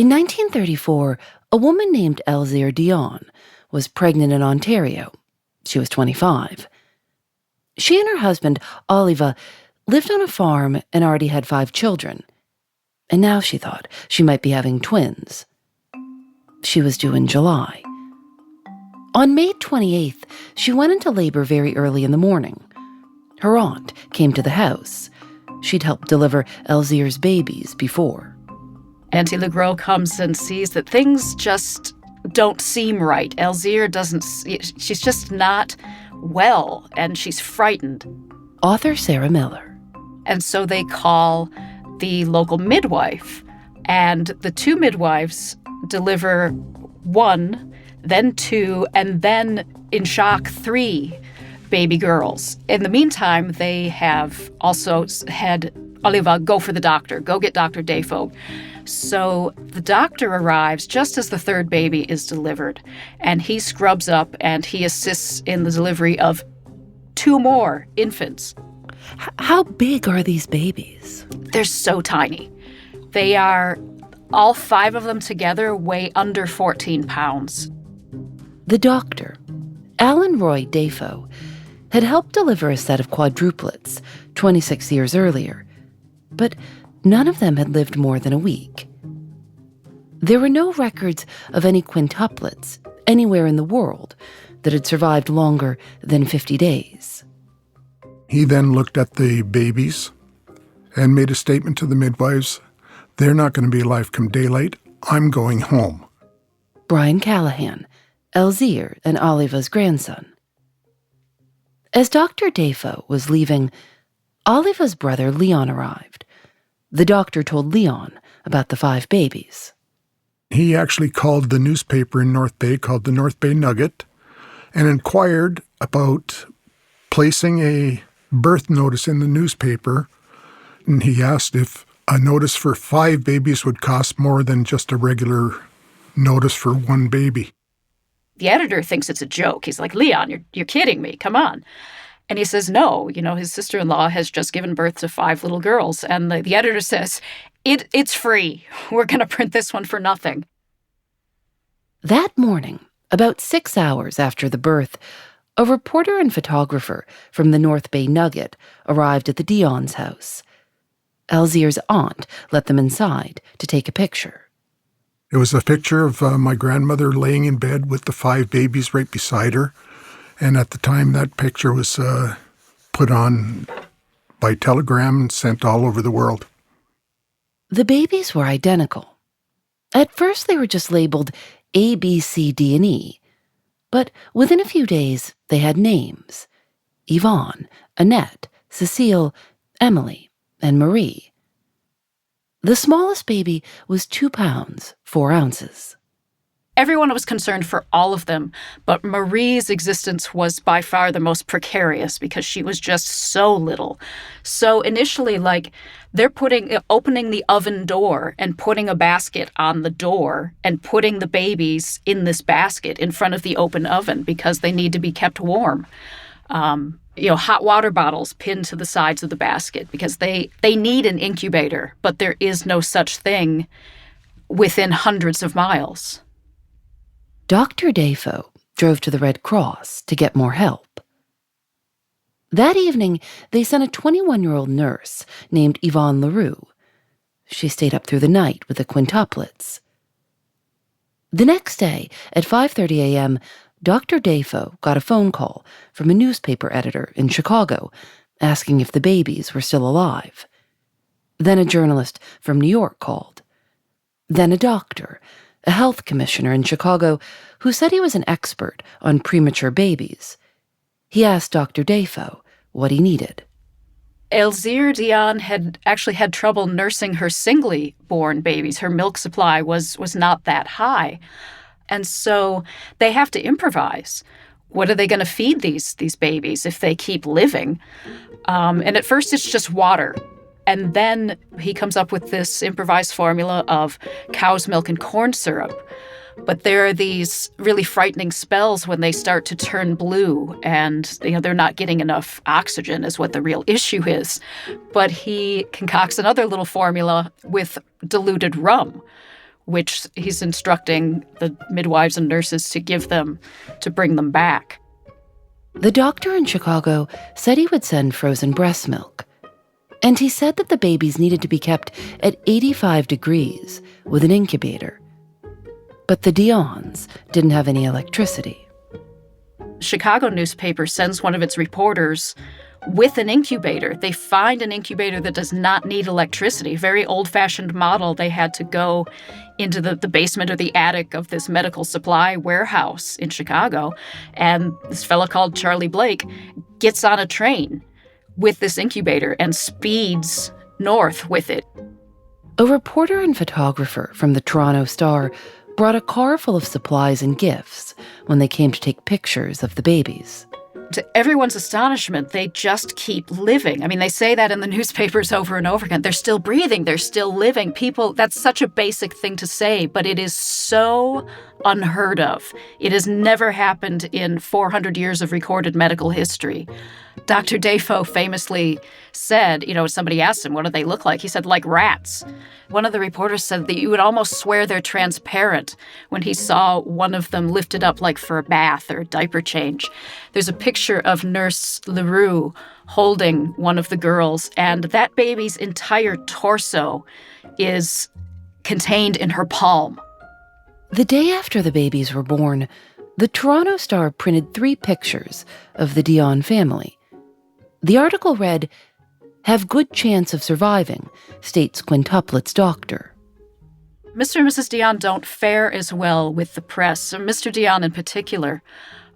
In 1934, a woman named Elzire Dionne was pregnant in Ontario. She was 25. She and her husband, Oliva, lived on a farm and already had 5 children. And now she thought she might be having twins. She was due in July. On May 28th, she went into labor very early in the morning. Her aunt came to the house. She'd helped deliver Elzire's babies before. Auntie Legros comes and sees that things just don't seem right. Elzire she's just not well, and she's frightened. Author Sarah Miller. And so they call the local midwife, and the 2 midwives deliver 1, then 2, and then, in shock, 3 baby girls. In the meantime, they have also had Oliva go for the doctor, go get Dr. Defoe. So the doctor arrives just as the 3rd baby is delivered, and he scrubs up and he assists in the delivery of 2 more infants. How big are these babies? They're so tiny. They are, all 5 of them together weigh under 14 pounds. The doctor, Alan Roy Defoe, had helped deliver a set of quadruplets 26 years earlier, but none of them had lived more than a week. There were no records of any quintuplets anywhere in the world that had survived longer than 50 days. He then looked at the babies and made a statement to the midwives, "They're not going to be alive come daylight. I'm going home." Brian Callahan, Elzire and Oliva's grandson. As Dr. Defoe was leaving, Oliva's brother Leon arrived. The doctor told Leon about the 5 babies. He actually called the newspaper in North Bay, called the North Bay Nugget, and inquired about placing a birth notice in the newspaper. And he asked if a notice for 5 babies would cost more than just a regular notice for 1 baby. The editor thinks it's a joke. He's like, "Leon, you're kidding me. Come on." And he says, no, his sister-in-law has just given birth to 5 little girls. And the editor says, it's free. We're going to print this one for nothing. That morning, about 6 hours after the birth, a reporter and photographer from the North Bay Nugget arrived at the Dionne's house. Elzire's aunt let them inside to take a picture. It was a picture of my grandmother laying in bed with the 5 babies right beside her. And at the time, that picture was put on by telegram and sent all over the world. The babies were identical. At first, they were just labeled A, B, C, D, and E. But within a few days, they had names: Yvonne, Annette, Cecile, Emily, and Marie. The smallest baby was 2 pounds, 4 ounces. Everyone was concerned for all of them, but Marie's existence was by far the most precarious because she was just so little. So initially, they're opening the oven door and putting a basket on the door and putting the babies in this basket in front of the open oven because they need to be kept warm. Hot water bottles pinned to the sides of the basket because they need an incubator, but there is no such thing within hundreds of miles. Dr. Defoe drove to the Red Cross to get more help. That evening, they sent a 21-year-old nurse named Yvonne Leroux. She stayed up through the night with the quintuplets. The next day, at 5:30 a.m., Dr. Defoe got a phone call from a newspaper editor in Chicago asking if the babies were still alive. Then a journalist from New York called. Then a doctor, a health commissioner in Chicago who said he was an expert on premature babies. He asked Dr. Defoe what he needed. Elzire Dionne had actually had trouble nursing her singly born babies. Her milk supply was not that high. And so they have to improvise. What are they going to feed these babies if they keep living? And at first it's just water. And then he comes up with this improvised formula of cow's milk and corn syrup. But there are these really frightening spells when they start to turn blue and they're not getting enough oxygen is what the real issue is. But he concocts another little formula with diluted rum, which he's instructing the midwives and nurses to give them to bring them back. The doctor in Chicago said he would send frozen breast milk. And he said that the babies needed to be kept at 85 degrees with an incubator. But the Dionnes didn't have any electricity. Chicago newspaper sends one of its reporters with an incubator. They find an incubator that does not need electricity. Very old-fashioned model. They had to go into the basement or the attic of this medical supply warehouse in Chicago. And this fellow called Charlie Blake gets on a train with this incubator and speeds north with it. A reporter and photographer from the Toronto Star brought a car full of supplies and gifts when they came to take pictures of the babies. To everyone's astonishment, they just keep living. I mean, they say that in the newspapers over and over again. They're still breathing. They're still living. People, that's such a basic thing to say, but it is so unheard of. It has never happened in 400 years of recorded medical history. Dr. Defoe famously said, somebody asked him, what do they look like? He said, like rats. One of the reporters said that you would almost swear they're transparent when he saw one of them lifted up like for a bath or a diaper change. There's a picture of Nurse LaRue holding one of the girls, and that baby's entire torso is contained in her palm. The day after the babies were born, the Toronto Star printed 3 pictures of the Dionne family. The article read, "Have good chance of surviving," states Quintuplet's doctor. Mr. and Mrs. Dionne don't fare as well with the press, Mr. Dionne in particular.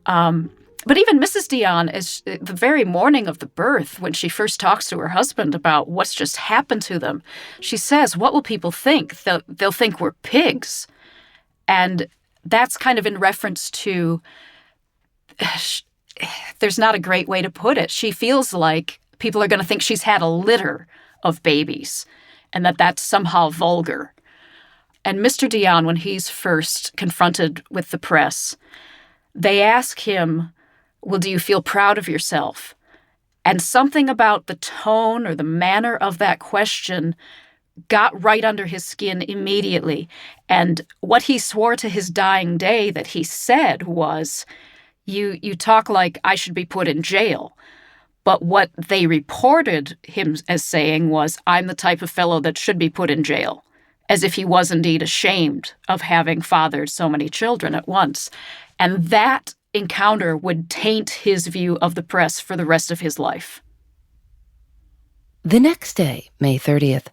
But even Mrs. Dionne, is the very morning of the birth, when she first talks to her husband about what's just happened to them, she says, what will people think? They'll think we're pigs. And that's kind of in reference to, there's not a great way to put it. She feels like people are going to think she's had a litter of babies and that that's somehow vulgar. And Mr. Dionne, when he's first confronted with the press, they ask him, well, do you feel proud of yourself? And something about the tone or the manner of that question got right under his skin immediately. And what he swore to his dying day that he said was, you talk like I should be put in jail. But what they reported him as saying was, I'm the type of fellow that should be put in jail, as if he was indeed ashamed of having fathered so many children at once. And that encounter would taint his view of the press for the rest of his life. The next day, May 30th,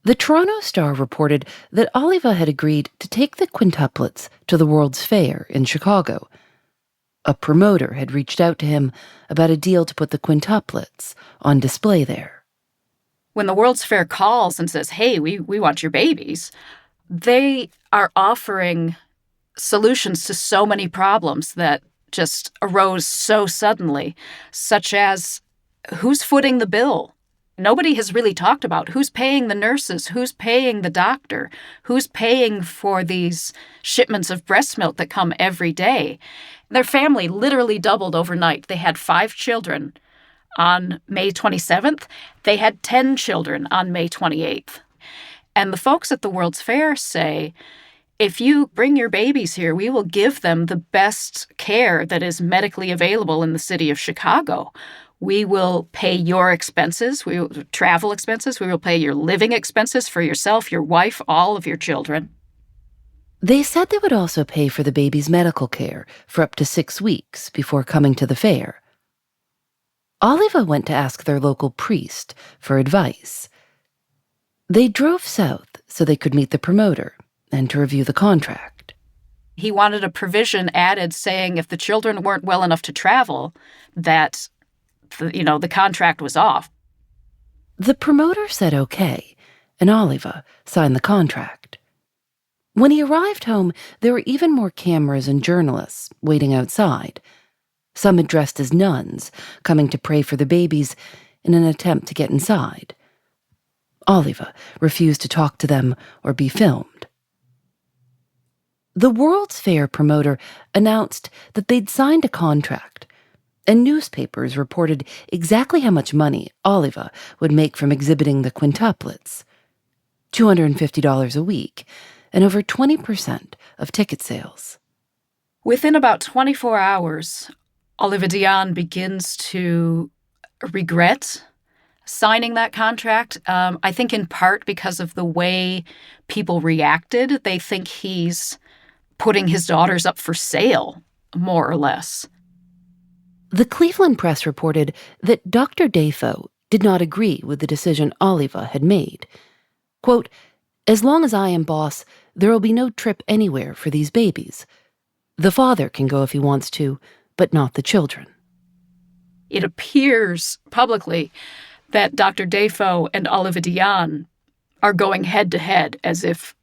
the Toronto Star reported that Oliva had agreed to take the Quintuplets to the World's Fair in Chicago. A promoter had reached out to him about a deal to put the Quintuplets on display there. When the World's Fair calls and says, hey, we want your babies, they are offering solutions to so many problems that just arose so suddenly, such as who's footing the bill? Nobody has really talked about who's paying the nurses, who's paying the doctor, who's paying for these shipments of breast milk that come every day. Their family literally doubled overnight. They had 5 children on May 27th. They had 10 children on May 28th. And the folks at the World's Fair say, if you bring your babies here, we will give them the best care that is medically available in the city of Chicago. We will pay your expenses, travel expenses. We will pay your living expenses for yourself, your wife, all of your children. They said they would also pay for the baby's medical care for up to 6 weeks before coming to the fair. Oliva went to ask their local priest for advice. They drove south so they could meet the promoter and to review the contract. He wanted a provision added saying if the children weren't well enough to travel, that the contract was off. The promoter said okay, and Oliva signed the contract. When he arrived home, there were even more cameras and journalists waiting outside. Some had dressed as nuns, coming to pray for the babies in an attempt to get inside. Oliva refused to talk to them or be filmed. The World's Fair promoter announced that they'd signed a contract, and newspapers reported exactly how much money Oliva would make from exhibiting the Quintuplets. $250 a week, and over 20% of ticket sales. Within about 24 hours, Elzire Dionne begins to regret signing that contract. I think in part because of the way people reacted. They think he's putting his daughters up for sale, more or less. The Cleveland Press reported that Dr. Defoe did not agree with the decision Oliva had made. Quote, "As long as I am boss, there will be no trip anywhere for these babies. The father can go if he wants to, but not the children." It appears publicly that Dr. Defoe and Elzire Dionne are going head-to-head, as if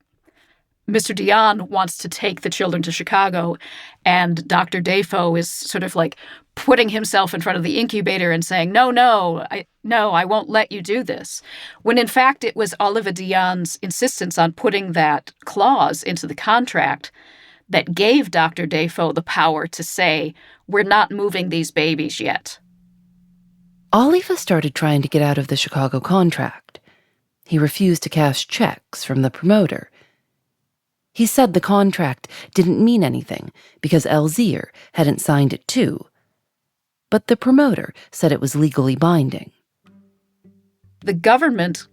Mr. Dionne wants to take the children to Chicago, and Dr. Defoe is sort of like putting himself in front of the incubator and saying, no, I won't let you do this. When in fact it was Elzire Dionne's insistence on putting that clause into the contract that gave Dr. Defoe the power to say, we're not moving these babies yet. Oliva started trying to get out of the Chicago contract. He refused to cash checks from the promoter. He said the contract didn't mean anything because Elzire hadn't signed it too. But the promoter said it was legally binding. The government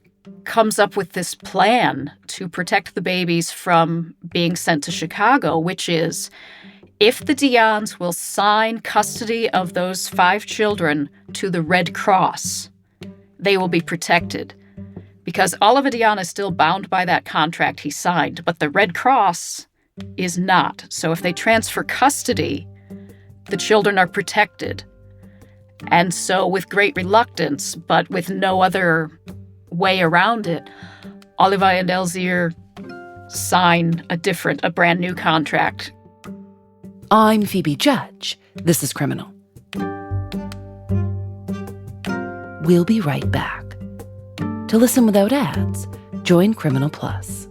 comes up with this plan to protect the babies from being sent to Chicago, which is if the Dionnes will sign custody of those 5 children to the Red Cross, they will be protected. Because Elzire Dionne is still bound by that contract he signed, but the Red Cross is not. So if they transfer custody, the children are protected. And so with great reluctance, but with no other way around it, Oliva and Elzire sign a brand new contract. I'm Phoebe Judge. This is Criminal. We'll be right back. To listen without ads, join Criminal Plus.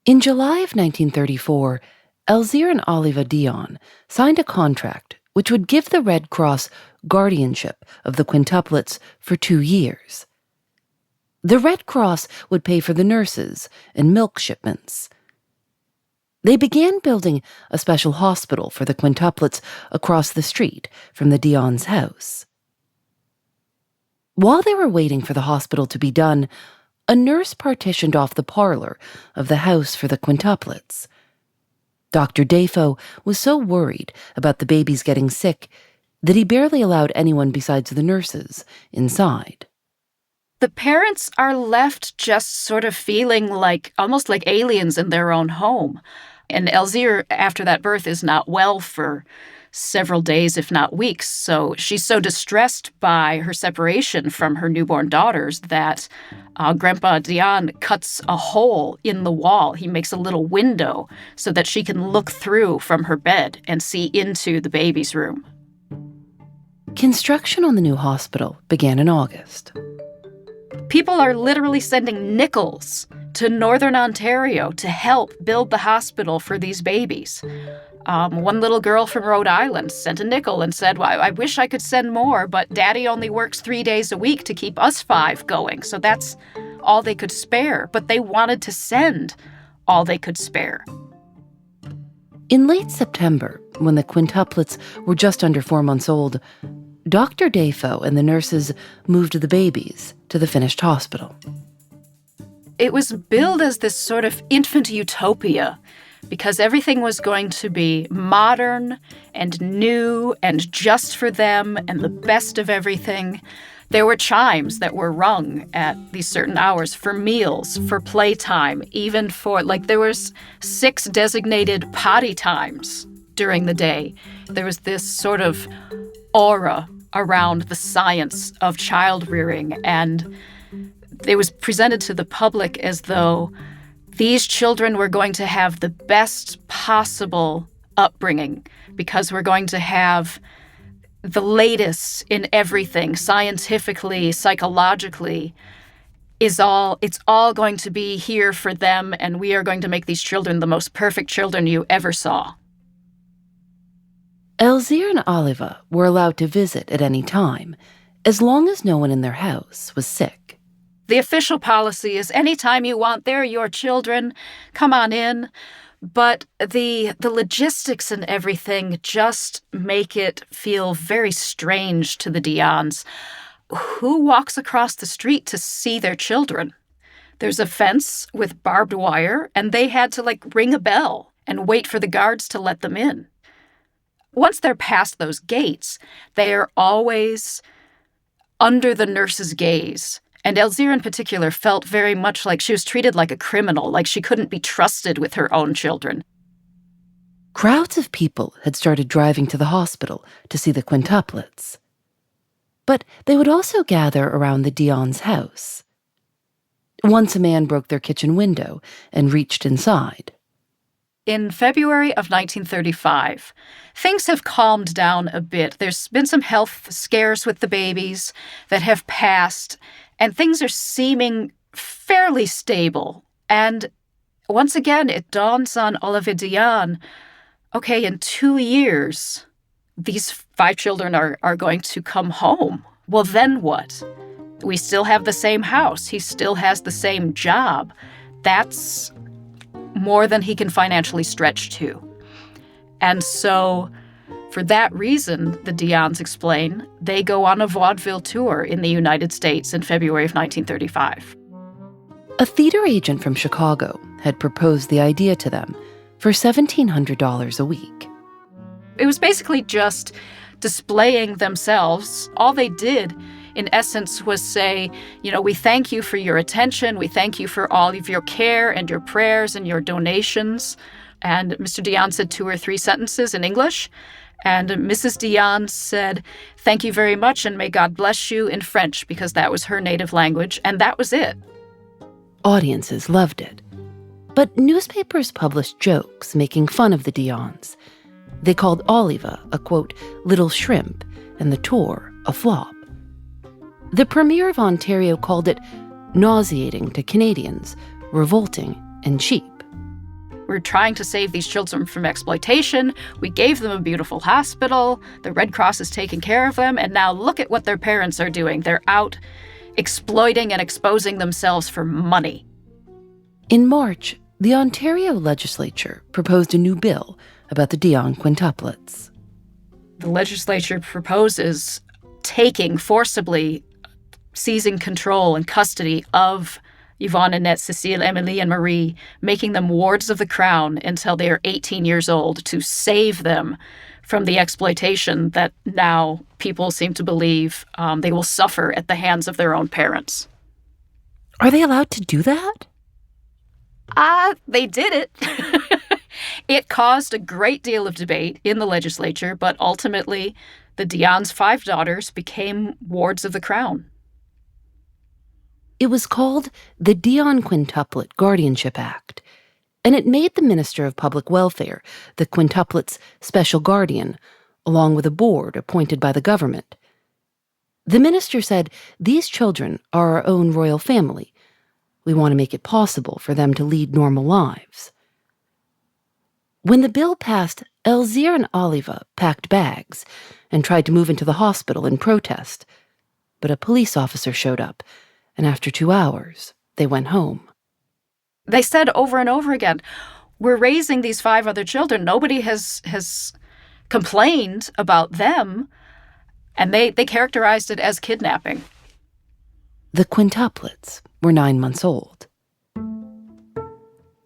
In July of 1934, Elzire and Elzire Dionne signed a contract which would give the Red Cross guardianship of the quintuplets for 2 years. The Red Cross would pay for the nurses and milk shipments. They began building a special hospital for the quintuplets across the street from the Dionne's house. While they were waiting for the hospital to be done, a nurse partitioned off the parlor of the house for the quintuplets. Dr. Defoe was so worried about the babies getting sick that he barely allowed anyone besides the nurses inside. The parents are left just sort of feeling almost like aliens in their own home. And Elzire, after that birth, is not well for several days, if not weeks. So she's so distressed by her separation from her newborn daughters that Grandpa Dionne cuts a hole in the wall. He makes a little window so that she can look through from her bed and see into the baby's room. Construction on the new hospital began in August. People are literally sending nickels to Northern Ontario to help build the hospital for these babies. One little girl from Rhode Island sent a nickel and said, well, I wish I could send more, but Daddy only works 3 days a week to keep us 5 going. So that's all they could spare. But they wanted to send all they could spare. In late September, when the quintuplets were just under 4 months old, Dr. Defoe and the nurses moved the babies to the finished hospital. It was billed as this sort of infant utopia because everything was going to be modern and new and just for them and the best of everything. There were chimes that were rung at these certain hours for meals, for playtime, even for, there was 6 designated potty times during the day. There was this sort of aura around the science of child rearing, and it was presented to the public as though these children were going to have the best possible upbringing because we're going to have the latest in everything, scientifically, psychologically. It's all going to be here for them, and we are going to make these children the most perfect children you ever saw. Elzire and Oliva were allowed to visit at any time, as long as no one in their house was sick. The official policy is anytime you want, they're your children, come on in. But the logistics and everything just make it feel very strange to the Dionnes. Who walks across the street to see their children? There's a fence with barbed wire, and they had to ring a bell and wait for the guards to let them in. Once they're past those gates, they are always under the nurse's gaze. And Elzire in particular felt very much like she was treated like a criminal, like she couldn't be trusted with her own children. Crowds of people had started driving to the hospital to see the quintuplets. But they would also gather around the Dionnes' house. Once a man broke their kitchen window and reached inside. In February of 1935, things have calmed down a bit. There's been some health scares with the babies that have passed, and things are seeming fairly stable. And once again, it dawns on Elzire Dionne, okay, in 2 years, these 5 children are going to come home. Well, then what? We still have the same house. He still has the same job. That's more than he can financially stretch to. And so, for that reason, the Dionnes explain, they go on a vaudeville tour in the United States in February of 1935. A theater agent from Chicago had proposed the idea to them for $1,700 a week. It was basically just displaying themselves. All they did, in essence, was say, we thank you for your attention. We thank you for all of your care and your prayers and your donations. And Mr. Dionne said 2 or 3 sentences in English. And Mrs. Dionne said, thank you very much and may God bless you in French, because that was her native language. And that was it. Audiences loved it. But newspapers published jokes making fun of the Dionnes. They called Oliva a, quote, little shrimp, and the tour a flop. The Premier of Ontario called it nauseating to Canadians, revolting, and cheap. We're trying to save these children from exploitation. We gave them a beautiful hospital. The Red Cross is taking care of them. And now look at what their parents are doing. They're out exploiting and exposing themselves for money. In March, the Ontario legislature proposed a new bill about the Dionne quintuplets. The legislature proposes forcibly seizing control and custody of Yvonne, Annette, Cécile, Émilie, and Marie, making them wards of the Crown until they are 18 years old to save them from the exploitation that now people seem to believe they will suffer at the hands of their own parents. Are they allowed to do that? They did it. It caused a great deal of debate in the legislature, but ultimately the Dionnes' 5 daughters became wards of the Crown. It was called the Dionne Quintuplet Guardianship Act, and it made the Minister of Public Welfare the quintuplets' special guardian, along with a board appointed by the government. The minister said, these children are our own royal family. We want to make it possible for them to lead normal lives. When the bill passed, Elzire and Oliva packed bags and tried to move into the hospital in protest. But a police officer showed up, and after 2 hours, they went home. They said over and over again, we're raising these 5 other children. Nobody has complained about them, and they characterized it as kidnapping. The quintuplets were 9 months old.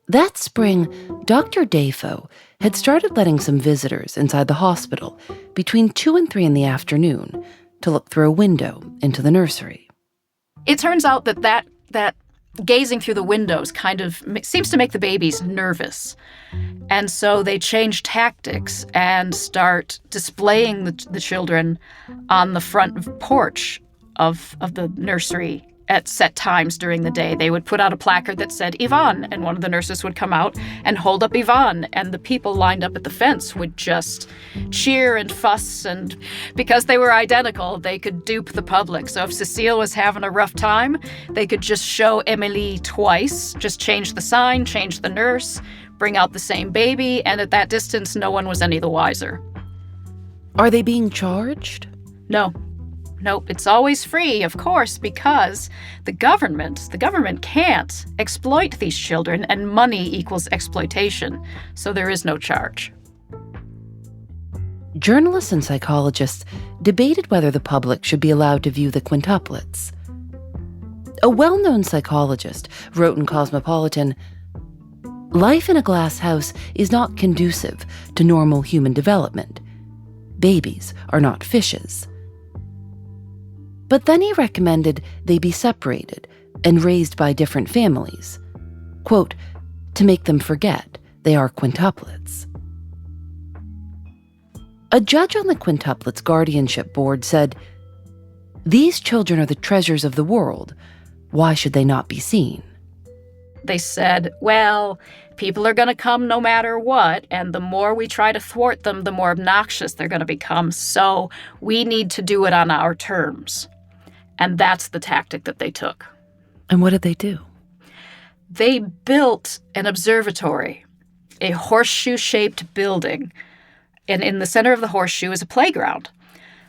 That spring, Dr. Defoe had started letting some visitors inside the hospital between 2 and 3 in the afternoon to look through a window into the nursery. It turns out that gazing through the windows kind of seems to make the babies nervous. And so they change tactics and start displaying the children on the front porch of the nursery at set times during the day. They would put out a placard that said Yvonne, and one of the nurses would come out and hold up Yvonne, and the people lined up at the fence would just cheer and fuss, and because they were identical, they could dupe the public. So if Cécile was having a rough time, they could just show Émilie twice, just change the sign, change the nurse, bring out the same baby, and at that distance, no one was any the wiser. Are they being charged? No. Nope, it's always free, of course, because the government can't exploit these children, and money equals exploitation, so there is no charge. Journalists and psychologists debated whether the public should be allowed to view the quintuplets. A well-known psychologist wrote in Cosmopolitan, "Life in a glass house is not conducive to normal human development. Babies are not fishes." But then he recommended they be separated and raised by different families, quote, "to make them forget they are quintuplets." A judge on the Quintuplets Guardianship Board said, "These children are the treasures of the world. Why should they not be seen?" They said, well, people are going to come no matter what, and the more we try to thwart them, the more obnoxious they're going to become, so we need to do it on our terms. And that's the tactic that they took. And what did they do? They built an observatory, a horseshoe-shaped building, and in the center of the horseshoe is a playground.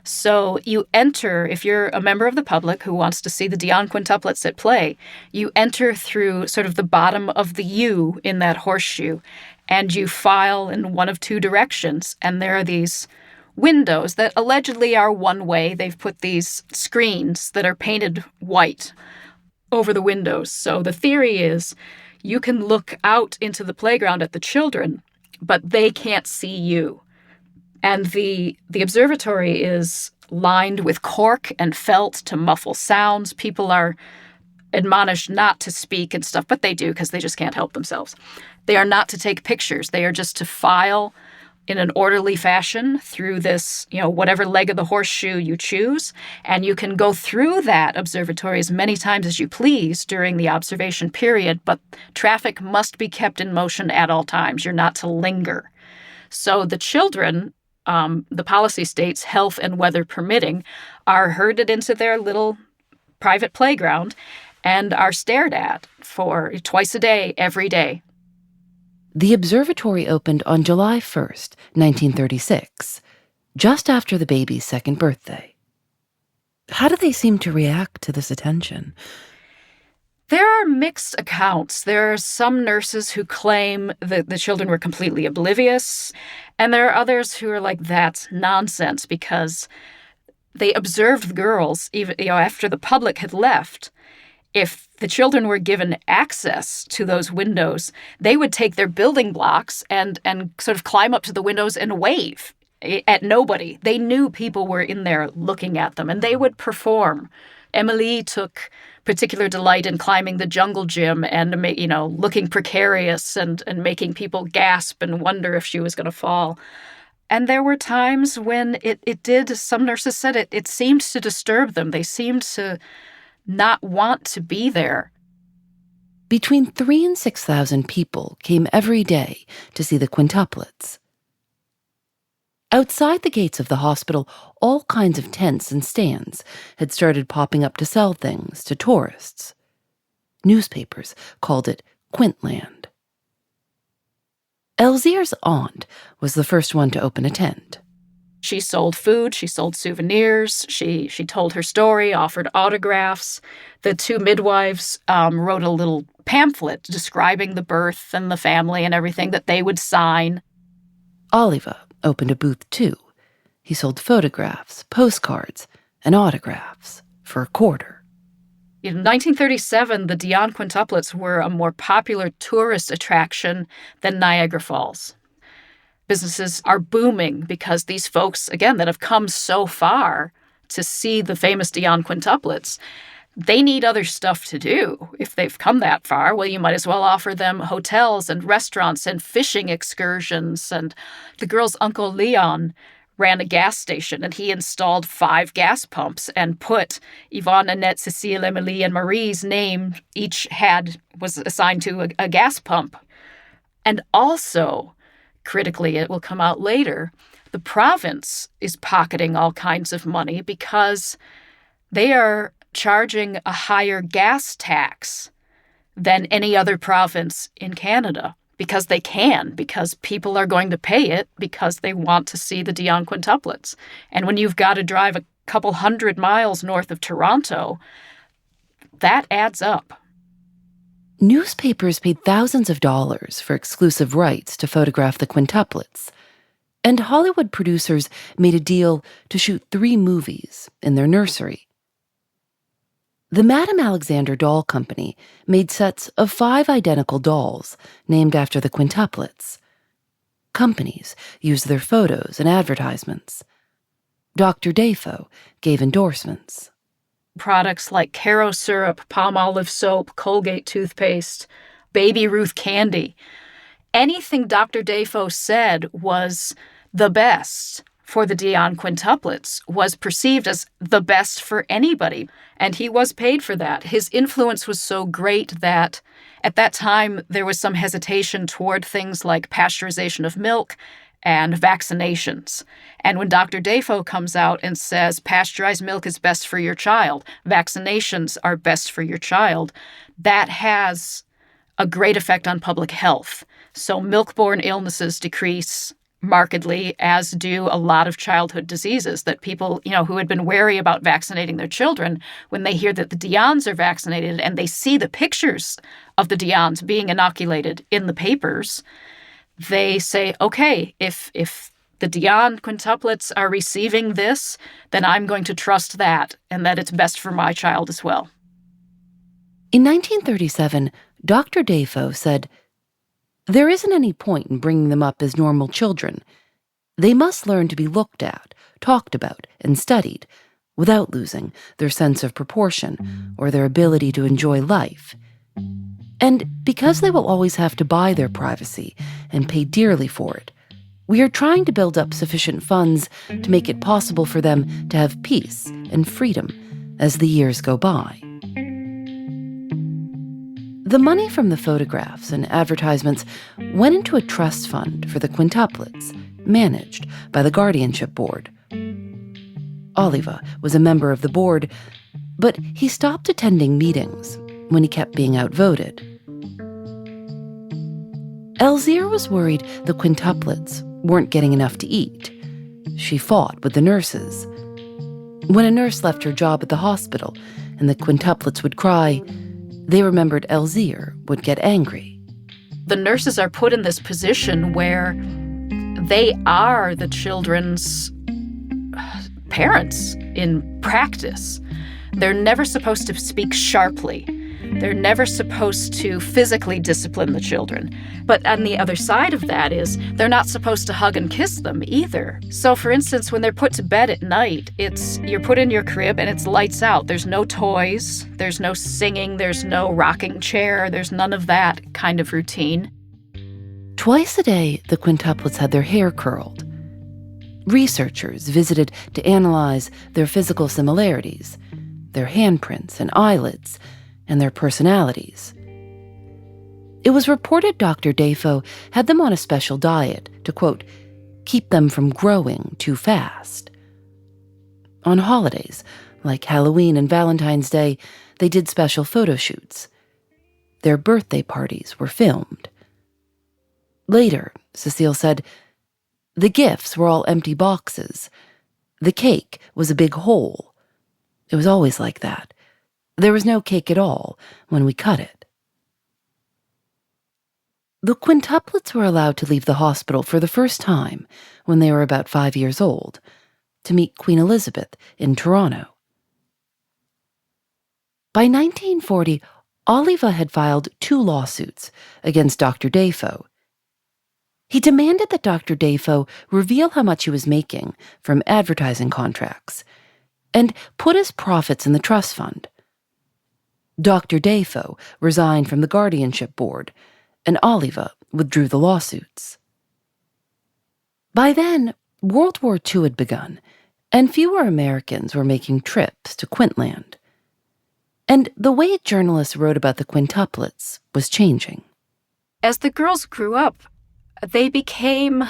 So you enter, if you're a member of the public who wants to see the Dionne Quintuplets at play, you enter through sort of the bottom of the U in that horseshoe, and you file in one of two directions, and there are these windows that allegedly are one way. They've put these screens that are painted white over the windows. So the theory is you can look out into the playground at the children, but they can't see you. And the observatory is lined with cork and felt to muffle sounds. People are admonished not to speak and stuff, but they do because they just can't help themselves. They are not to take pictures. They are just to file in an orderly fashion through this, whatever leg of the horseshoe you choose. And you can go through that observatory as many times as you please during the observation period, but traffic must be kept in motion at all times. You're not to linger. So the children, the policy states, health and weather permitting, are herded into their little private playground and are stared at for twice a day, every day. The observatory opened on July 1st, 1936, just after the baby's second birthday. How do they seem to react to this attention? There are mixed accounts. There are some nurses who claim that the children were completely oblivious, and there are others who are like, that's nonsense, because they observed the girls even after the public had left. If the children were given access to those windows, they would take their building blocks and sort of climb up to the windows and wave at nobody. They knew people were in there looking at them, and they would perform. Emily took particular delight in climbing the jungle gym and, looking precarious and making people gasp and wonder if she was going to fall. And there were times when it did, some nurses said it seemed to disturb them. They seemed to not want to be there. Between 3,000 and 6,000 people came every day to see the quintuplets. Outside the gates of the hospital, all kinds of tents and stands had started popping up to sell things to tourists. Newspapers called it Quintland. Elzire's aunt was the first one to open a tent. She sold food, she sold souvenirs, she told her story, offered autographs. The two midwives wrote a little pamphlet describing the birth and the family and everything that they would sign. Oliva opened a booth too. He sold photographs, postcards, and autographs for a quarter. In 1937, the Dionne Quintuplets were a more popular tourist attraction than Niagara Falls. Businesses are booming because these folks, again, that have come so far to see the famous Dionne Quintuplets, they need other stuff to do. If they've come that far, well, you might as well offer them hotels and restaurants and fishing excursions. And the girl's uncle Leon ran a gas station, and he installed 5 gas pumps and put Yvonne, Annette, Cécile, Emily, and Marie's name. Each was assigned to a gas pump. And also, critically, it will come out later, the province is pocketing all kinds of money because they are charging a higher gas tax than any other province in Canada because they can, because people are going to pay it, because they want to see the Dionne Quintuplets. And when you've got to drive a couple 100 miles north of Toronto, that adds up. Newspapers paid thousands of dollars for exclusive rights to photograph the quintuplets, and Hollywood producers made a deal to shoot 3 movies in their nursery. The Madame Alexander Doll Company made sets of 5 identical dolls named after the quintuplets. Companies used their photos in advertisements. Dr. Defoe gave endorsements. Products like Caro syrup, Palmolive soap, Colgate toothpaste, Baby Ruth candy. Anything Dr. Defoe said was the best for the Dionne Quintuplets was perceived as the best for anybody, and he was paid for that. His influence was so great that at that time there was some hesitation toward things like pasteurization of milk and vaccinations. And when Dr. Defoe comes out and says pasteurized milk is best for your child, vaccinations are best for your child, that has a great effect on public health. So milk-borne illnesses decrease markedly, as do a lot of childhood diseases that people, who had been wary about vaccinating their children, when they hear that the Dionnes are vaccinated and they see the pictures of the Dionnes being inoculated in the papers, they say, okay, if the Dionne Quintuplets are receiving this, then I'm going to trust that and that it's best for my child as well. In 1937, Dr. Defoe said, "There isn't any point in bringing them up as normal children. They must learn to be looked at, talked about, and studied, without losing their sense of proportion or their ability to enjoy life. And because they will always have to buy their privacy and pay dearly for it, we are trying to build up sufficient funds to make it possible for them to have peace and freedom as the years go by." The money from the photographs and advertisements went into a trust fund for the quintuplets, managed by the Guardianship Board. Oliva was a member of the board, but he stopped attending meetings when he kept being outvoted. Elzire was worried the quintuplets weren't getting enough to eat. She fought with the nurses. When a nurse left her job at the hospital and the quintuplets would cry, they remembered Elzire would get angry. The nurses are put in this position where they are the children's parents in practice. They're never supposed to speak sharply. They're never supposed to physically discipline the children. But on the other side of that is they're not supposed to hug and kiss them either. So for instance, when they're put to bed at night, you're put in your crib and it's lights out. There's no toys, there's no singing, there's no rocking chair, there's none of that kind of routine. Twice a day, the quintuplets had their hair curled. Researchers visited to analyze their physical similarities, their handprints and eyelids, and their personalities. It was reported Dr. Defoe had them on a special diet to, quote, keep them from growing too fast. On holidays, like Halloween and Valentine's Day, they did special photo shoots. Their birthday parties were filmed. Later, Cecile said, the gifts were all empty boxes. The cake was a big hole. It was always like that. There was no cake at all when we cut it. The quintuplets were allowed to leave the hospital for the first time when they were about 5 years old, to meet Queen Elizabeth in Toronto. By 1940, Oliva had filed 2 lawsuits against Dr. Defoe. He demanded that Dr. Defoe reveal how much he was making from advertising contracts and put his profits in the trust fund. Dr. Defoe resigned from the Guardianship Board, and Oliva withdrew the lawsuits. By then, World War II had begun, and fewer Americans were making trips to Quintland. And the way journalists wrote about the quintuplets was changing. As the girls grew up, they became,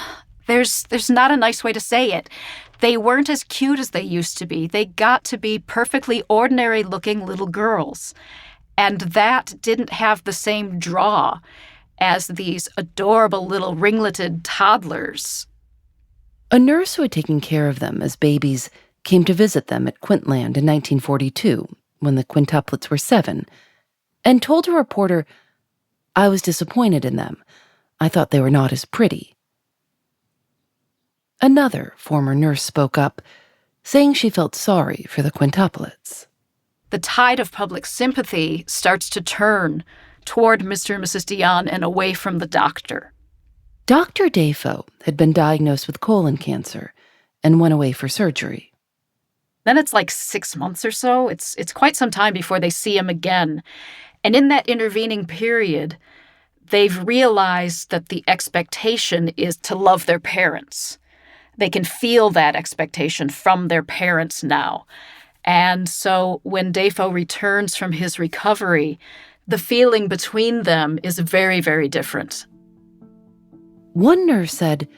there's not a nice way to say it, they weren't as cute as they used to be. They got to be perfectly ordinary-looking little girls. And that didn't have the same draw as these adorable little ringleted toddlers. A nurse who had taken care of them as babies came to visit them at Quintland in 1942, when the quintuplets were 7, and told a reporter, "I was disappointed in them. I thought they were not as pretty." Another former nurse spoke up, saying she felt sorry for the quintuplets. The tide of public sympathy starts to turn toward Mr. and Mrs. Dionne and away from the doctor. Dr. Defoe had been diagnosed with colon cancer and went away for surgery. Then it's like 6 months or so. It's quite some time before they see him again. And in that intervening period, they've realized that the expectation is to love their parents. They can feel that expectation from their parents now. And so when Defoe returns from his recovery, the feeling between them is very, very different. One nurse said,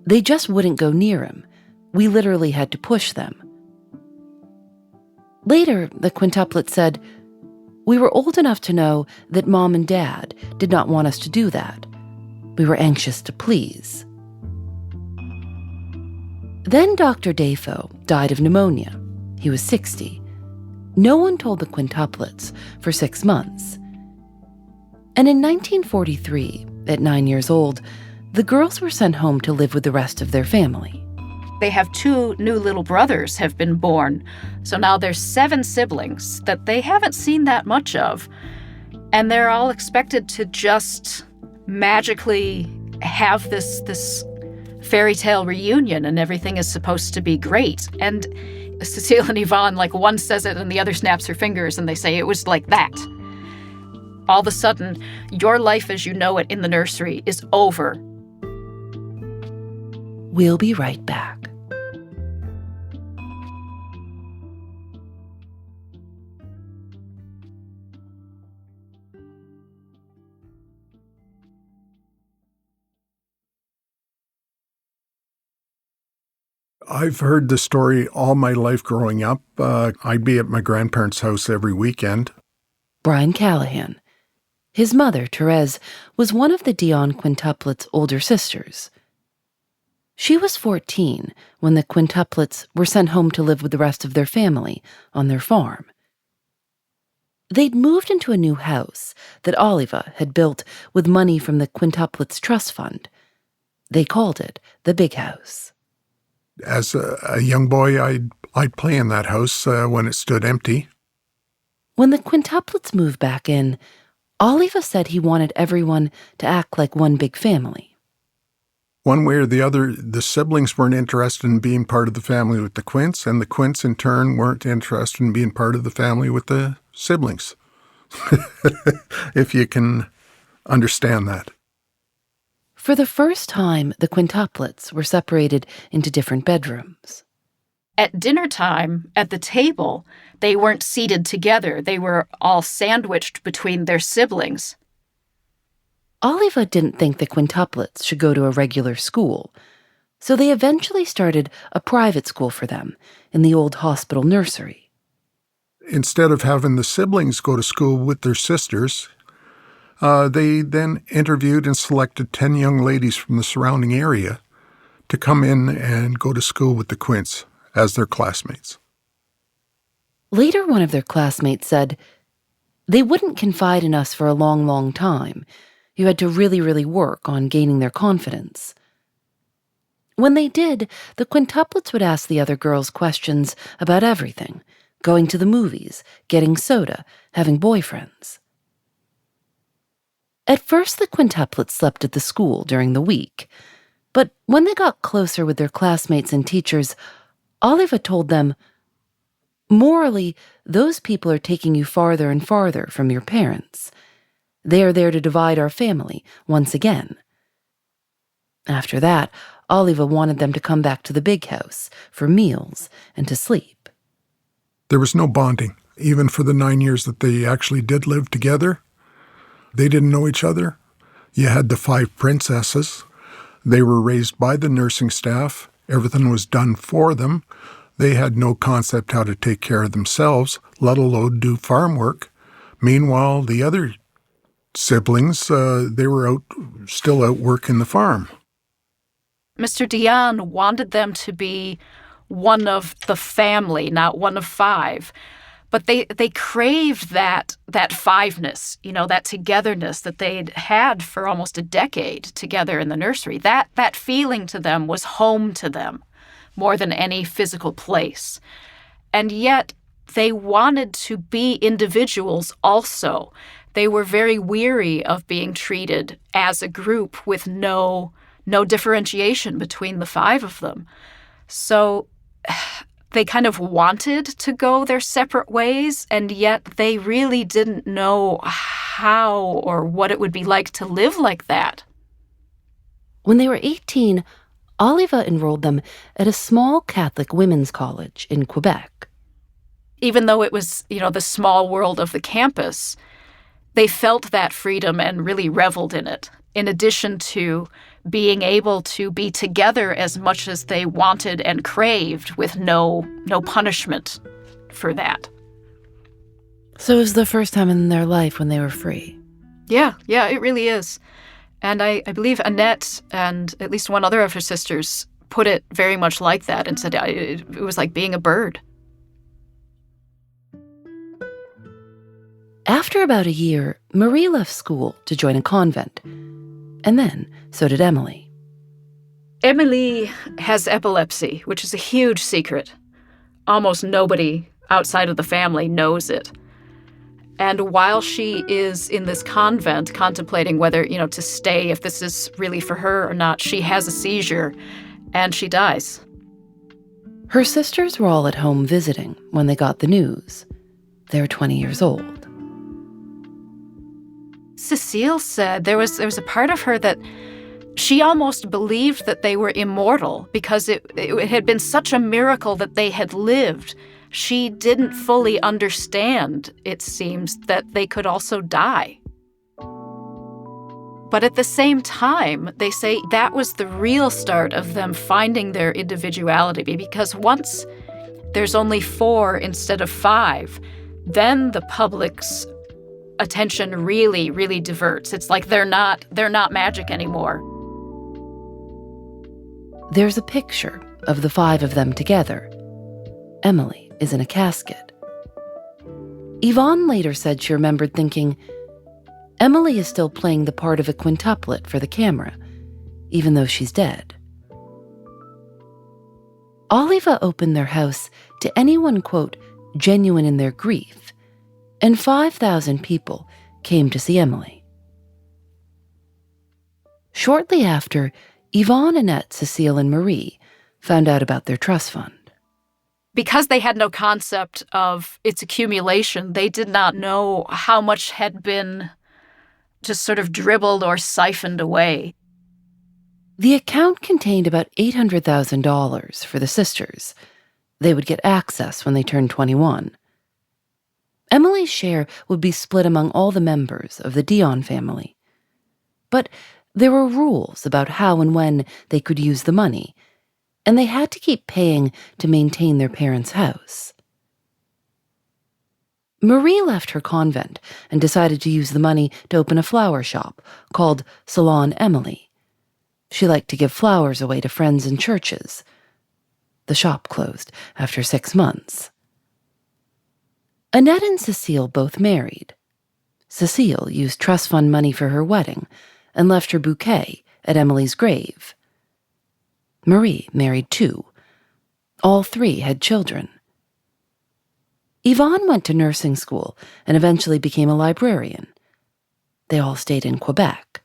"They just wouldn't go near him. We literally had to push them." Later, the quintuplets said, "We were old enough to know that Mom and Dad did not want us to do that. We were anxious to please." Then Dr. Defoe died of pneumonia. He was 60. No one told the quintuplets for 6 months. And in 1943, at 9 years old, the girls were sent home to live with the rest of their family. They have 2 new little brothers have been born. So now there's 7 siblings that they haven't seen that much of. And they're all expected to just magically have this fairy tale reunion, and everything is supposed to be great. And Cecile and Yvonne, like, one says it and the other snaps her fingers, and they say it was like that. All of a sudden, your life as you know it in the nursery is over. We'll be right back. I've heard the story all my life growing up. I'd be at my grandparents' house every weekend. Brian Callahan. His mother, Therese, was one of the Dionne Quintuplets' older sisters. She was 14 when the quintuplets were sent home to live with the rest of their family on their farm. They'd moved into a new house that Oliva had built with money from the quintuplets' trust fund. They called it the Big House. As a young boy, I'd play in that house when it stood empty. When the quintuplets moved back in, Oliva said he wanted everyone to act like one big family. One way or the other, the siblings weren't interested in being part of the family with the Quints, and the Quints, in turn, weren't interested in being part of the family with the siblings. If you can understand that. For the first time, the quintuplets were separated into different bedrooms. At dinner time, at the table, they weren't seated together. They were all sandwiched between their siblings. Oliva didn't think the quintuplets should go to a regular school, so they eventually started a private school for them in the old hospital nursery. Instead of having the siblings go to school with their sisters, they then interviewed and selected 10 young ladies from the surrounding area to come in and go to school with the Quints as their classmates. Later, one of their classmates said, "They wouldn't confide in us for a long, long time. You had to really, really work on gaining their confidence." When they did, the quintuplets would ask the other girls questions about everything, going to the movies, getting soda, having boyfriends. At first, the quintuplets slept at the school during the week, but when they got closer with their classmates and teachers, Oliva told them, "Morally, those people are taking you farther and farther from your parents. They are there to divide our family once again." After that, Oliva wanted them to come back to the big house for meals and to sleep. There was no bonding, even for the 9 years that they actually did live together. They didn't know each other. You had the 5 princesses. They were raised by the nursing staff. Everything was done for them. They had no concept how to take care of themselves, let alone do farm work. Meanwhile, the other siblings, they were still out working the farm. Mr. Dionne wanted them to be one of the family, not one of five. But they craved that fiveness, that togetherness that they'd had for almost a decade together in the nursery. That feeling to them was home to them more than any physical place. And yet they wanted to be individuals also. They were very weary of being treated as a group with no differentiation between the five of them. So they kind of wanted to go their separate ways, and yet they really didn't know how or what it would be like to live like that. When they were 18, Oliva enrolled them at a small Catholic women's college in Quebec. Even though it was, the small world of the campus, they felt that freedom and really reveled in it, in addition to being able to be together as much as they wanted and craved with no punishment for that. So it was the first time in their life when they were free. Yeah, it really is. And I believe Annette and at least one other of her sisters put it very much like that and said it was like being a bird. After about a year, Marie left school to join a convent. And then, so did Emily. Emily has epilepsy, which is a huge secret. Almost nobody outside of the family knows it. And while she is in this convent contemplating whether, to stay, if this is really for her or not, she has a seizure and she dies. Her sisters were all at home visiting when they got the news. They were 20 years old. Cecile said there was a part of her that she almost believed that they were immortal because it had been such a miracle that they had lived. She didn't fully understand, it seems, that they could also die. But at the same time, they say that was the real start of them finding their individuality, because once there's only 4 instead of 5, then the public's attention really, really diverts. It's like they're not magic anymore. There's a picture of the 5 of them together. Emily is in a casket. Yvonne later said she remembered thinking, Emily is still playing the part of a quintuplet for the camera, even though she's dead. Oliva opened their house to anyone, quote, genuine in their grief, and 5,000 people came to see Emily. Shortly after, Yvonne, Annette, Cecile, and Marie found out about their trust fund. Because they had no concept of its accumulation, they did not know how much had been just sort of dribbled or siphoned away. The account contained about $800,000 for the sisters. They would get access when they turned 21. Emily's share would be split among all the members of the Dionne family. But there were rules about how and when they could use the money, and they had to keep paying to maintain their parents' house. Marie left her convent and decided to use the money to open a flower shop called Salon Emily. She liked to give flowers away to friends and churches. The shop closed after 6 months. Annette and Cecile both married. Cecile used trust fund money for her wedding and left her bouquet at Emily's grave. Marie married too. All 3 had children. Yvonne went to nursing school and eventually became a librarian. They all stayed in Quebec.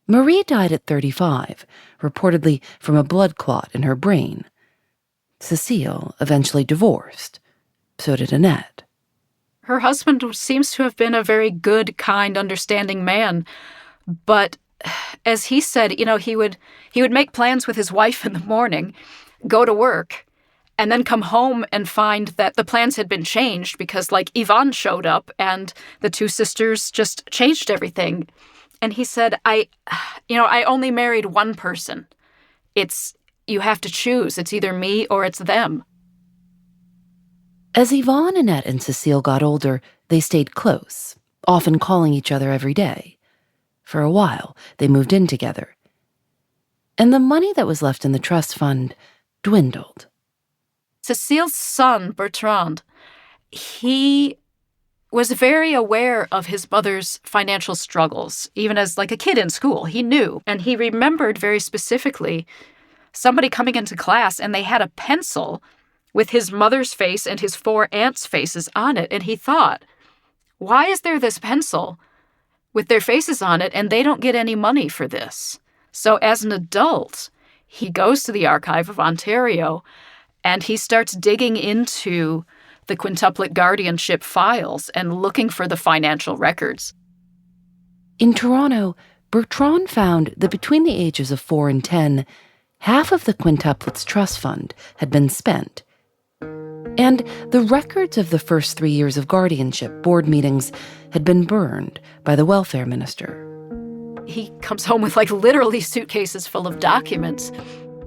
Marie died at 35, reportedly from a blood clot in her brain. Cecile eventually divorced. So did Annette. Her husband seems to have been a very good, kind, understanding man. But as he said, he would make plans with his wife in the morning, go to work, and then come home and find that the plans had been changed because, Yvonne showed up and the 2 sisters just changed everything. And he said, I only married one person. You have to choose. It's either me or it's them. As Yvonne, Annette, and Cecile got older, they stayed close, often calling each other every day. For a while, they moved in together. And the money that was left in the trust fund dwindled. Cecile's son, Bertrand, he was very aware of his mother's financial struggles, even as like a kid in school. He knew, and he remembered very specifically somebody coming into class and they had a pencil with his mother's face and his 4 aunts' faces on it. And he thought, why is there this pencil with their faces on it and they don't get any money for this? So as an adult, he goes to the Archive of Ontario and he starts digging into the Quintuplet guardianship files and looking for the financial records. In Toronto, Bertrand found that between the ages of 4 and 10, half of the Quintuplets trust fund had been spent. And the records of the first 3 years of guardianship board meetings had been burned by the welfare minister. He comes home with literally suitcases full of documents,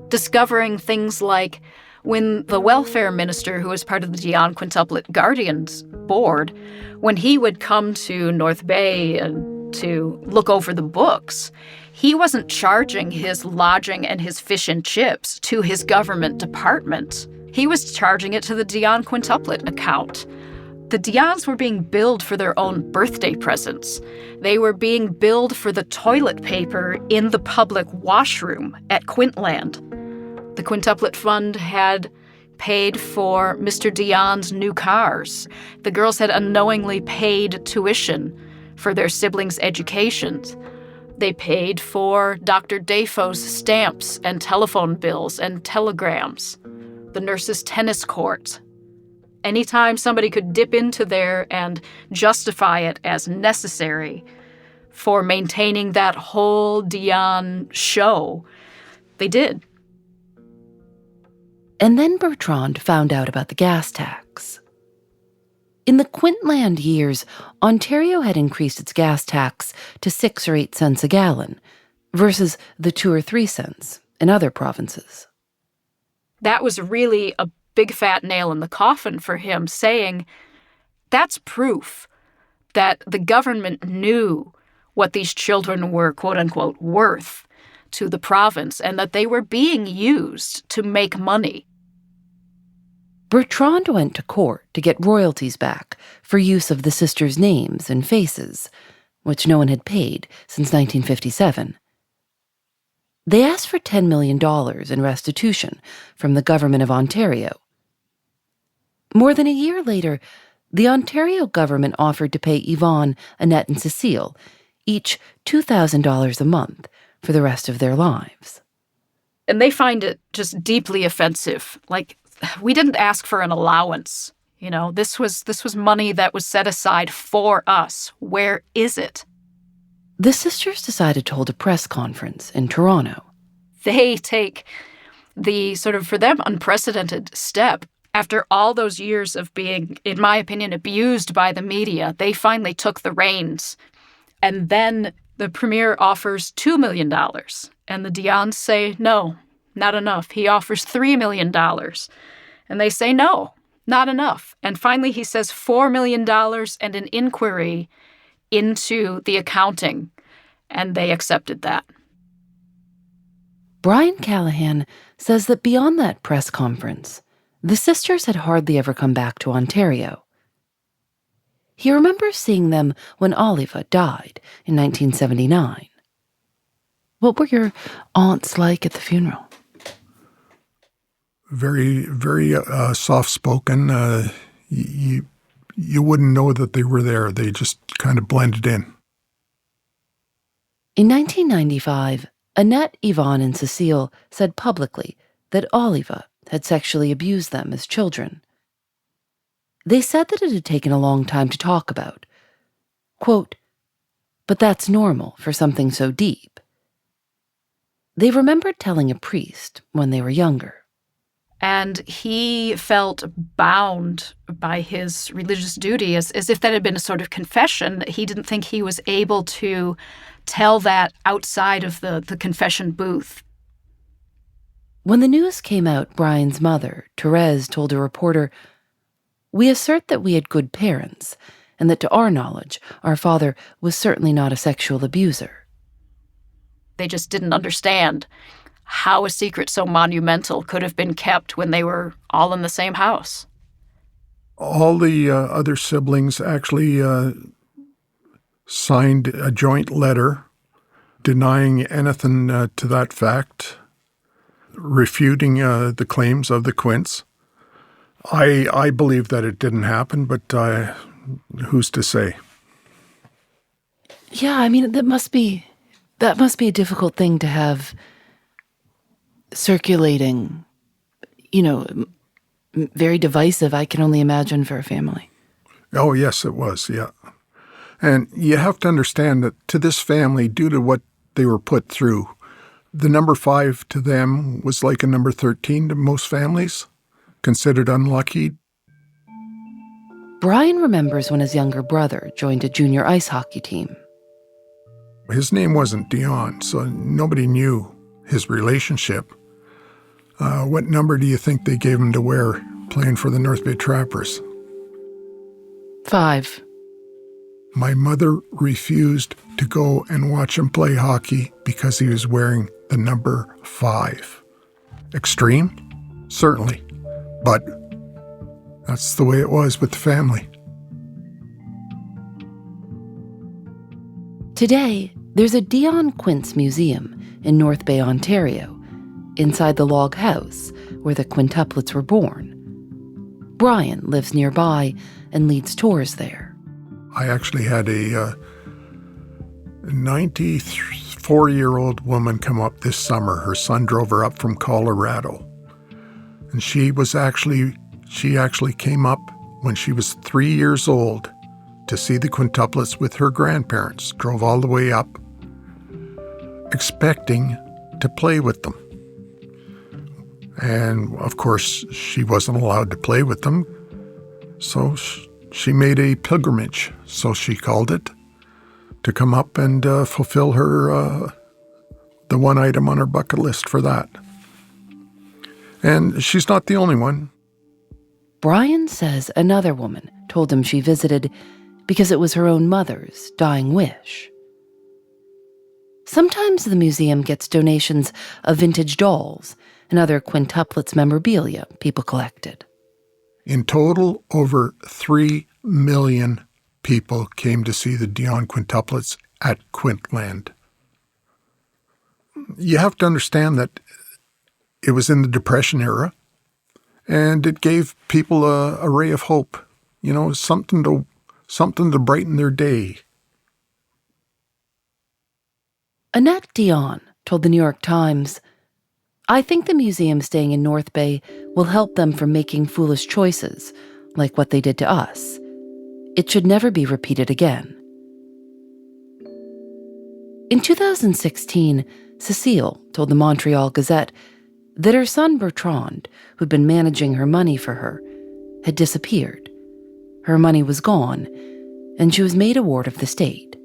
discovering things like when the welfare minister, who was part of the Dionne Quintuplet Guardians board, when he would come to North Bay and to look over the books, he wasn't charging his lodging and his fish and chips to his government department. He was charging it to the Dionne Quintuplet account. The Dionnes were being billed for their own birthday presents. They were being billed for the toilet paper in the public washroom at Quintland. The Quintuplet Fund had paid for Mr. Dionne's new cars. The girls had unknowingly paid tuition for their siblings' educations. They paid for Dr. Defoe's stamps and telephone bills and telegrams, the nurses' tennis court. Anytime somebody could dip into there and justify it as necessary for maintaining that whole Dionne show, they did. And then Bertrand found out about the gas tax. In the Quintland years, Ontario had increased its gas tax to 6 or 8 cents a gallon, versus the 2 or 3 cents in other provinces. That was really a big fat nail in the coffin for him, saying that's proof that the government knew what these children were, quote unquote, worth to the province, and that they were being used to make money. Bertrand went to court to get royalties back for use of the sisters' names and faces, which no one had paid since 1957. They asked for $10 million in restitution from the government of Ontario. More than a year later, the Ontario government offered to pay Yvonne, Annette, and Cecile each $2,000 a month for the rest of their lives. And they find it just deeply offensive. We didn't ask for an allowance. This was money that was set aside for us. Where is it? The sisters decided to hold a press conference in Toronto. They take the sort of, for them, unprecedented step. After all those years of being, in my opinion, abused by the media, they finally took the reins. And then the premier offers $2 million. And the Dionnes say, no, not enough. He offers $3 million. And they say, no, not enough. And finally he says $4 million and an inquiry into the accounting. And they accepted that. Brian Callahan says that beyond that press conference, the sisters had hardly ever come back to Ontario. He remembers seeing them when Oliva died in 1979. What were your aunts like at the funeral? Very, very soft-spoken. You wouldn't know that they were there. They just kind of blended in. In 1995, Annette, Yvonne, and Cecile said publicly that Oliva had sexually abused them as children. They said that it had taken a long time to talk about. Quote, but that's normal for something so deep. They remembered telling a priest when they were younger. And he felt bound by his religious duty as if that had been a sort of confession. He didn't think he was able to tell that outside of the confession booth. When the news came out, Brian's mother, Therese, told a reporter, "We assert that we had good parents, and that to our knowledge, our father was certainly not a sexual abuser. They just didn't understand how a secret so monumental could have been kept when they were all in the same house. All the other siblings actually signed a joint letter denying anything to that fact, refuting the claims of the Quints. I believe that it didn't happen, but who's to say? Yeah, I mean, that must be a difficult thing to have circulating, very divisive, I can only imagine, for a family. Oh, yes, it was, yeah. And you have to understand that to this family, due to what they were put through, the number 5 to them was like a number 13 to most families, considered unlucky. Brian remembers when his younger brother joined a junior ice hockey team. His name wasn't Dionne, so nobody knew his relationship. What number do you think they gave him to wear playing for the North Bay Trappers? 5. My mother refused to go and watch him play hockey because he was wearing the number 5. Extreme? Certainly. But that's the way it was with the family. Today, there's a Dionne Quint's museum in North Bay, Ontario, inside the log house where the Quintuplets were born. Brian lives nearby and leads tours there. I actually had a 94-year-old woman come up this summer. Her son drove her up from Colorado. And she actually came up when she was 3 years old to see the Quintuplets with her grandparents, drove all the way up, expecting to play with them. And, of course, she wasn't allowed to play with them, so she made a pilgrimage, so she called it, to come up and fulfill her the one item on her bucket list for that. And she's not the only one. Brian says another woman told him she visited because it was her own mother's dying wish. Sometimes the museum gets donations of vintage dolls and other Quintuplets memorabilia people collected. In total, over 3 million people came to see the Dionne Quintuplets at Quintland. You have to understand that it was in the Depression era, and it gave people a ray of hope, something to brighten their day. Annette Dionne told the New York Times, "I think the museum staying in North Bay will help them from making foolish choices, like what they did to us. It should never be repeated again." In 2016, Cecile told the Montreal Gazette that her son Bertrand, who'd been managing her money for her, had disappeared. Her money was gone, and she was made a ward of the state.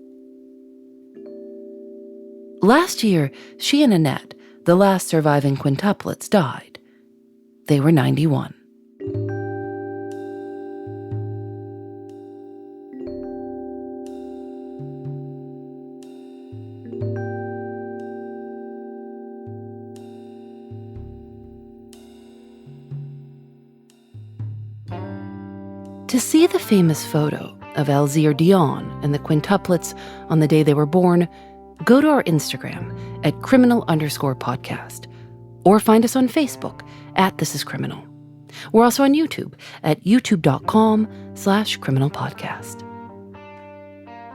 Last year, she and Annette, the last surviving Quintuplets, died. They were 91. To see the famous photo of Elzire Dionne and the Quintuplets on the day they were born, go to our Instagram at criminal_podcast, or find us on Facebook at This Is Criminal. We're also on YouTube at youtube.com/criminalpodcast.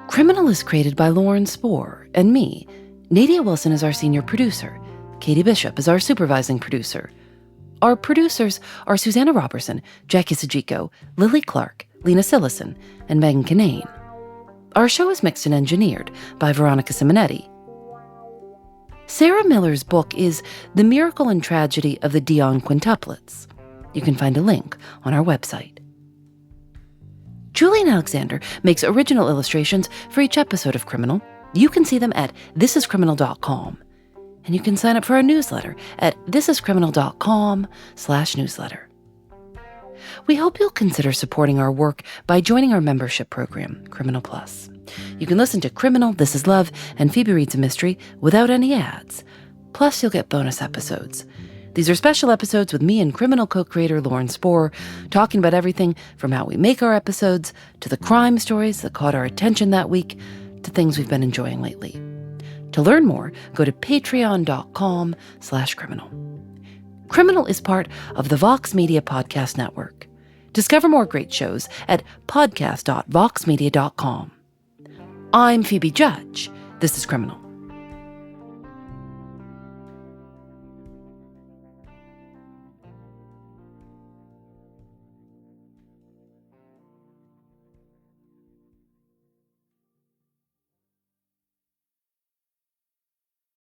Criminal is created by Lauren Spohr and me. Nadia Wilson is our senior producer. Katie Bishop is our supervising producer. Our producers are Susanna Robertson, Jackie Sajiko, Lily Clark, Lena Sillison, and Megan Kinane. Our show is mixed and engineered by Veronica Simonetti. Sarah Miller's book is The Miracle and Tragedy of the Dionne Quintuplets. You can find a link on our website. Julian Alexander makes original illustrations for each episode of Criminal. You can see them at thisiscriminal.com. And you can sign up for our newsletter at thisiscriminal.com/newsletter. We hope you'll consider supporting our work by joining our membership program, Criminal Plus. You can listen to Criminal, This Is Love, and Phoebe Reads a Mystery without any ads. Plus, you'll get bonus episodes. These are special episodes with me and Criminal co-creator Lauren Spohr, talking about everything from how we make our episodes, to the crime stories that caught our attention that week, to things we've been enjoying lately. To learn more, go to patreon.com/criminal. Criminal is part of the Vox Media Podcast Network. Discover more great shows at podcast.voxmedia.com. I'm Phoebe Judge. This is Criminal.